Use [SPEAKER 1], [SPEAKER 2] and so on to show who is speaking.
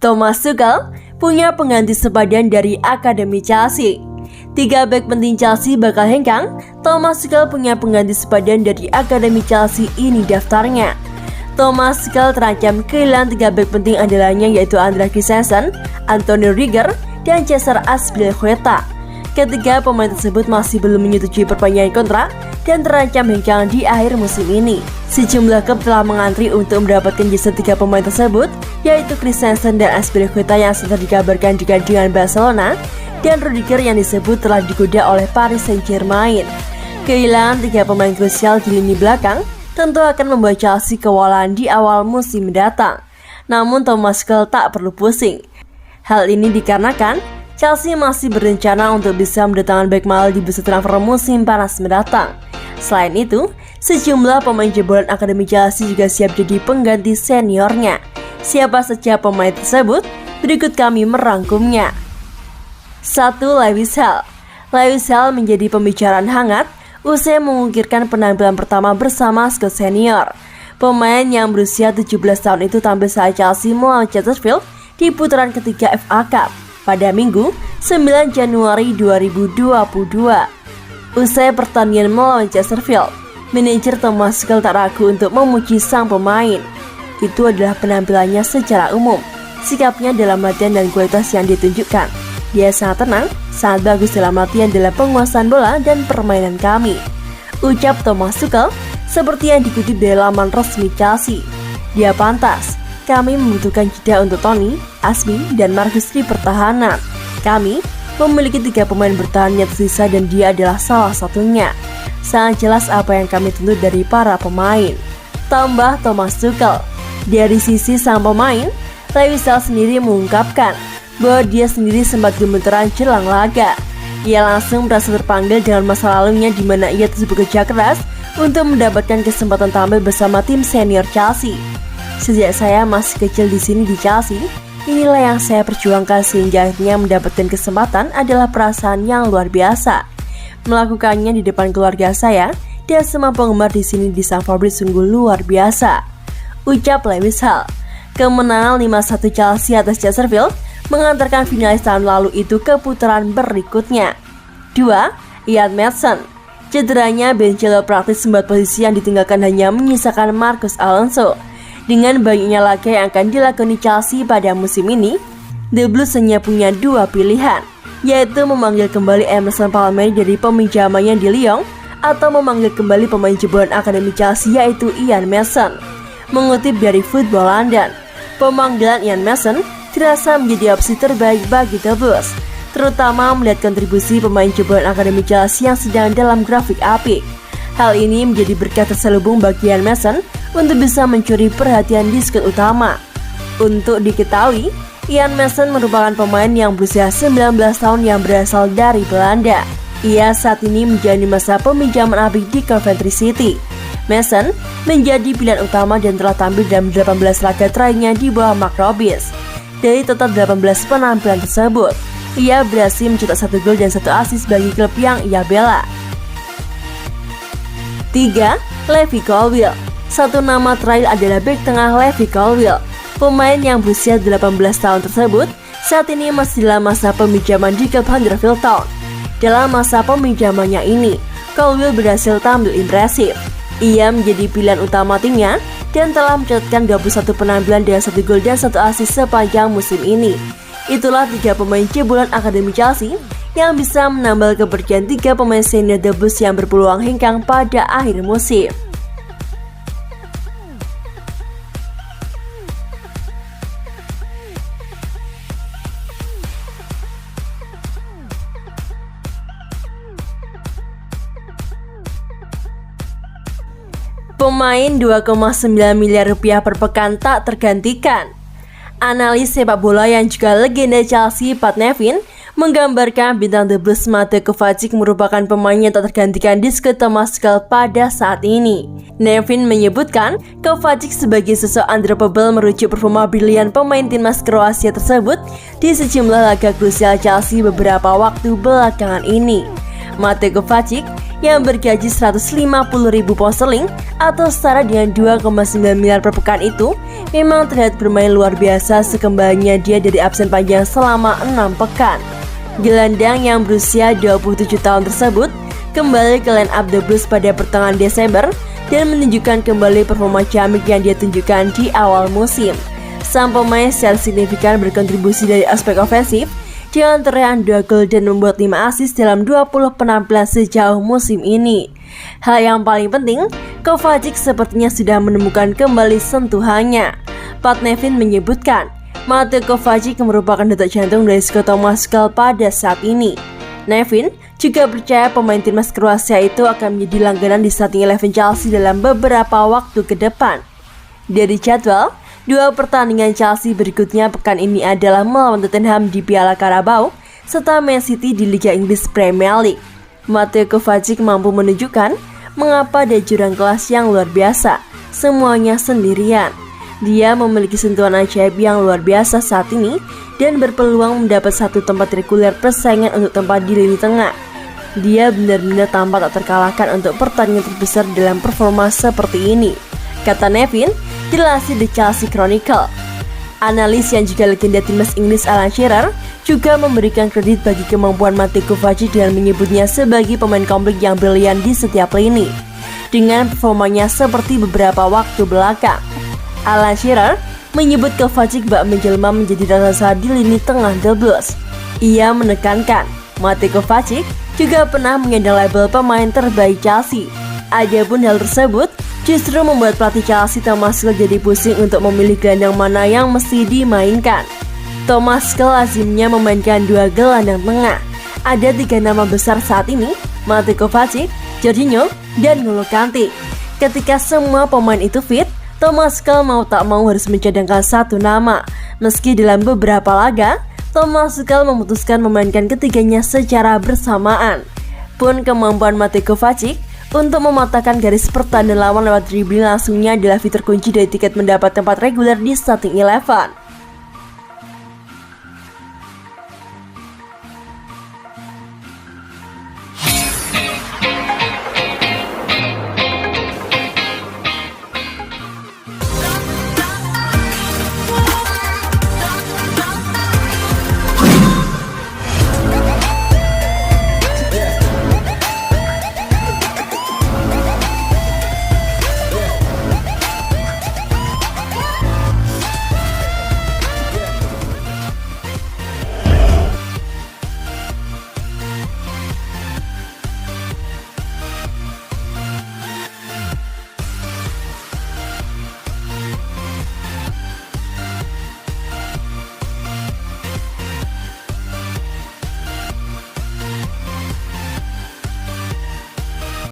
[SPEAKER 1] Thomas Tuchel punya pengganti sepadan dari Akademi Chelsea. 3 bek penting Chelsea bakal hengkang. Thomas Tuchel punya pengganti sepadan dari Akademi Chelsea, ini daftarnya. Thomas Tuchel terancam kehilangan 3 bek penting andalannya, yaitu Andreas Christensen, Antonio Rudiger, dan Cesar Azpilicueta. Ketiga pemain tersebut masih belum menyetujui perpanjangan kontrak dan terancam hengkang di akhir musim ini. Sejumlah klub telah mengantri untuk mendapatkan jasa 3 pemain tersebut, yaitu Christensen dan Azpilicueta yang sedang dikabarkan juga dengan Barcelona, dan Rudiger yang disebut telah digoda oleh Paris Saint-Germain. Kehilangan 3 pemain krusial di lini belakang tentu akan membuat Chelsea kewalahan di awal musim mendatang. Namun Thomas Tuchel tak perlu pusing. Hal ini dikarenakan Chelsea masih berencana untuk bisa mendatangkan bek mahal di bursa transfer musim panas mendatang. Selain itu, sejumlah pemain jebolan Akademi Chelsea juga siap jadi pengganti seniornya. Siapa saja pemain tersebut? Berikut kami merangkumnya. 1. Lewis Hall. Lewis Hall menjadi pembicaraan hangat usai mengukirkan penampilan pertama bersama skuad senior. Pemain yang berusia 17 tahun itu tampil saat Chelsea melawan Chesterfield di putaran ketiga FA Cup pada Minggu 9 Januari 2022. Usai pertandingan melawan Chesterfield, manajer Thomas Tuchel tak ragu untuk memuji sang pemain. Itu adalah penampilannya secara umum, sikapnya dalam latihan dan kualitas yang ditunjukkan. Dia sangat tenang, sangat bagus dalam latihan dalam penguasaan bola dan permainan kami, ucap Thomas Tuchel seperti yang dikutip dari laman resmi Chelsea. Dia pantas. Kami membutuhkan jeda untuk Tony, Asmi, dan Marcus di pertahanan. Kami memiliki 3 pemain bertahan yang tersisa dan dia adalah salah satunya. Sangat jelas apa yang kami tuntut dari para pemain, tambah Thomas Tuchel. Dari sisi sang pemain, Lewis Hall sendiri mengungkapkan bahwa dia sendiri sempat gemeteran jelang laga. Ia langsung merasa terpanggil dengan masa lalunya di mana ia terus bekerja keras untuk mendapatkan kesempatan tampil bersama tim senior Chelsea. Sejak saya masih kecil di sini di Chelsea, inilah yang saya perjuangkan sehingga akhirnya mendapatkan kesempatan adalah perasaan yang luar biasa. Melakukannya di depan keluarga saya dan semua penggemar di sini di Stamford Bridge sungguh luar biasa, ucap Lewis Hall. Kemenangan 5-1 Chelsea atas Chesterfield mengantarkan finalis tahun lalu itu ke putaran berikutnya. 2. Ian Mason. Cederanya Benchelo praktis membuat posisi yang ditinggalkan hanya menyisakan Marcos Alonso. Dengan banyaknya laga yang akan dilakoni Chelsea pada musim ini, The Blues hanya punya 2 pilihan, yaitu memanggil kembali Emerson Palmieri dari peminjamannya di Lyon atau memanggil kembali pemain jebolan Akademi Chelsea yaitu Ian Mason. Mengutip dari Football London, pemanggilan Ian Mason dirasa menjadi opsi terbaik bagi The Blues, terutama melihat kontribusi pemain jebolan Akademi Chelsea yang sedang dalam grafik apik. Hal ini menjadi berkah terselubung bagi Ian Mason untuk bisa mencuri perhatian di skuad utama. Untuk diketahui, Ian Mason merupakan pemain yang berusia 19 tahun yang berasal dari Belanda. Ia saat ini menjalani masa peminjaman apik di Coventry City. Mason menjadi pilihan utama dan telah tampil dalam 18 laga terakhirnya di bawah Mark Robins. Dari total 18 penampilan tersebut, ia berhasil mencetak 1 gol dan 1 assist bagi klub yang ia bela. 3. Levi Colwill. Satu nama terakhir adalah bek tengah Levi Colwill. Pemain yang berusia 18 tahun tersebut saat ini masih dalam masa peminjaman di klub Huddersfield Town. Dalam masa peminjamannya ini, Colwill berhasil tampil impresif. Ia menjadi pilihan utama timnya dan telah mencatatkan 21 penampilan dengan 1 gol dan 1 assist sepanjang musim ini. Itulah 3 pemain jebolan Akademi Chelsea yang bisa menambal kepergian 3 pemain senior The Blues yang berpeluang hengkang pada akhir musim. Pemain 2,9 miliar rupiah per pekan tak tergantikan. Analis sepak bola yang juga legenda Chelsea, Pat Nevin, menggambarkan bintang The Blues Mateo Kovacic merupakan pemain yang tak tergantikan di skuad Thomas Tuchel pada saat ini. Nevin menyebutkan Kovacic sebagai sosok undroppable merujuk performa brilian pemain timnas Kroasia tersebut di sejumlah laga krusial Chelsea beberapa waktu belakangan ini. Mateo Kovacic yang bergaji 150.000 pound sterling atau setara dengan 2,9 miliar per pekan itu memang terlihat bermain luar biasa sekembalinya dia dari absen panjang selama 6 pekan. Gelandang yang berusia 27 tahun tersebut kembali ke line up The Blues pada pertengahan Desember dan menunjukkan kembali performa ciamik yang dia tunjukkan di awal musim. Sang pemain secara signifikan berkontribusi dari aspek ofensif dengan torehan 2 gol dan membuat 5 assist dalam 20 penampilan sejauh musim ini. Hal yang paling penting, Kovacic sepertinya sudah menemukan kembali sentuhannya. Pat Nevin menyebutkan, Mateo Kovacic merupakan detak jantung dari skuad Thomas Tuchel pada saat ini. Nevin juga percaya pemain timnas Kroasia itu akan menjadi langganan di starting eleven Chelsea dalam beberapa waktu ke depan. Dari jadwal, 2 pertandingan Chelsea berikutnya pekan ini adalah melawan Tottenham di Piala Carabao serta Man City di Liga Inggris Premier League. Mateo Kovacic mampu menunjukkan mengapa dia jurang kelas yang luar biasa, semuanya sendirian. Dia memiliki sentuhan ajaib yang luar biasa saat ini dan berpeluang mendapat satu tempat reguler persaingan untuk tempat di lini tengah. Dia benar-benar tampak tak terkalahkan untuk pertandingan terbesar dalam performa seperti ini, kata Nevin, dilansir The Chelsea Chronicle. Analis yang juga legenda timnas Inggris Alan Shearer juga memberikan kredit bagi kemampuan Mateo Kovacic dengan menyebutnya sebagai pemain komplit yang brilian di setiap lini, dengan performanya seperti beberapa waktu belakang. Alan Shearer menyebut Kovacic bak menjelma menjadi raksasa di lini tengah The Blues. Ia menekankan, Mateo Kovacic juga pernah menyandang label pemain terbaik Chelsea. Adapun hal tersebut justru membuat pelatih Chelsea Thomas Tuchel jadi pusing untuk memilih gelandang mana yang mesti dimainkan. Thomas Tuchel lazimnya memainkan 2 gelandang tengah. Ada 3 nama besar saat ini, Mateo Kovacic, Jorginho, dan N'Golo Kante. Ketika semua pemain itu fit, Thomas Tuchel mau tak mau harus mencadangkan satu nama. Meski dalam beberapa laga, Thomas Tuchel memutuskan memainkan ketiganya secara bersamaan. Pun kemampuan Mateo Kovacic untuk mematahkan garis pertahanan lawan lewat dribbling langsungnya adalah fitur kunci dari tiket mendapat tempat reguler di starting eleven.